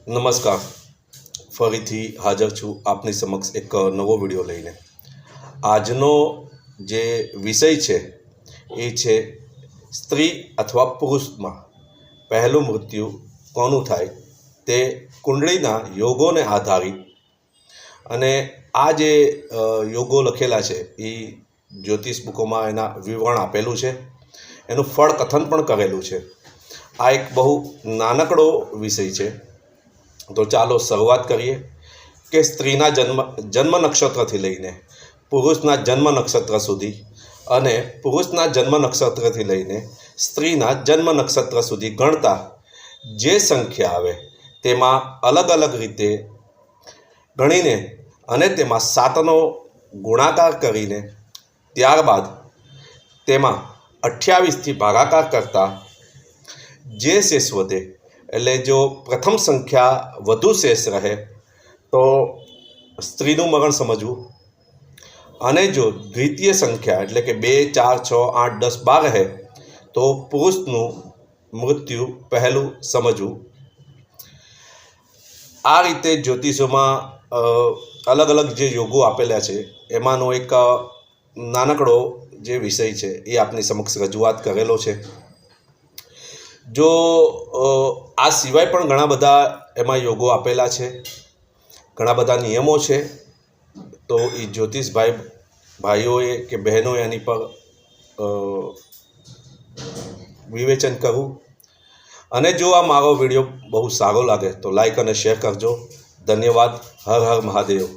નમસ્કાર. ફરીથી હાજર છું આપની સમક્ષ એક નવો વિડીયો લઈને. આજનો જે વિષય છે એ છે સ્ત્રી અથવા પુરુષમાં પહેલું મૃત્યુ કોનું થાય તે કુંડળીના યોગોને આધારિત. અને આ જે યોગો લખેલા છે એ જ્યોતિષ બુકોમાં એના વિવરણ આપેલું છે, એનું ફળ કથન પણ કરેલું છે. આ એક બહુ નાનકડો વિષય છે. તો ચાલો શરૂઆત કરીએ કે સ્ત્રીના જન્મ નક્ષત્રથી લઈને પુરુષના જન્મ નક્ષત્ર સુધી અને પુરુષના જન્મ નક્ષત્રથી લઈને સ્ત્રીના જન્મ નક્ષત્ર સુધી ગણતા જે સંખ્યા આવે તેમાં અલગ અલગ રીતે ગણીને અને તેમાં 7નો ગુણાકાર કરીને ત્યારબાદ તેમાં 28થી ભાગાકાર કરતાં જે શેષ વધે, એટલે જો પ્રથમ સંખ્યા વધુ શેષ રહે તો સ્ત્રીનું મરણ સમજવું, અને જો દ્વિતીય સંખ્યા એટલે કે 2, 4, 6, 8, 10, 12 રહે તો પુરુષનું મૃત્યુ પહેલું સમજવું. આ રીતે જ્યોતિષોમાં અલગ અલગ જે યોગો આપેલા છે એમાંનો એક નાનકડો જે વિષય છે એ આપની સમક્ષ રજૂઆત કરેલો છે. જો આ સિવાય પણ ઘણા બધા એમાં યોગો આપેલા છે, ઘણા બધા નિયમો છે. તો એ જ્યોતિષ ભાઈઓએ કે બહેનોએ એની પર વિવેચન કરવું. અને જો આ મારો વિડીયો બહુ સારો લાગે તો લાઈક અને શેર કરજો. ધન્યવાદ. હર હર મહાદેવ.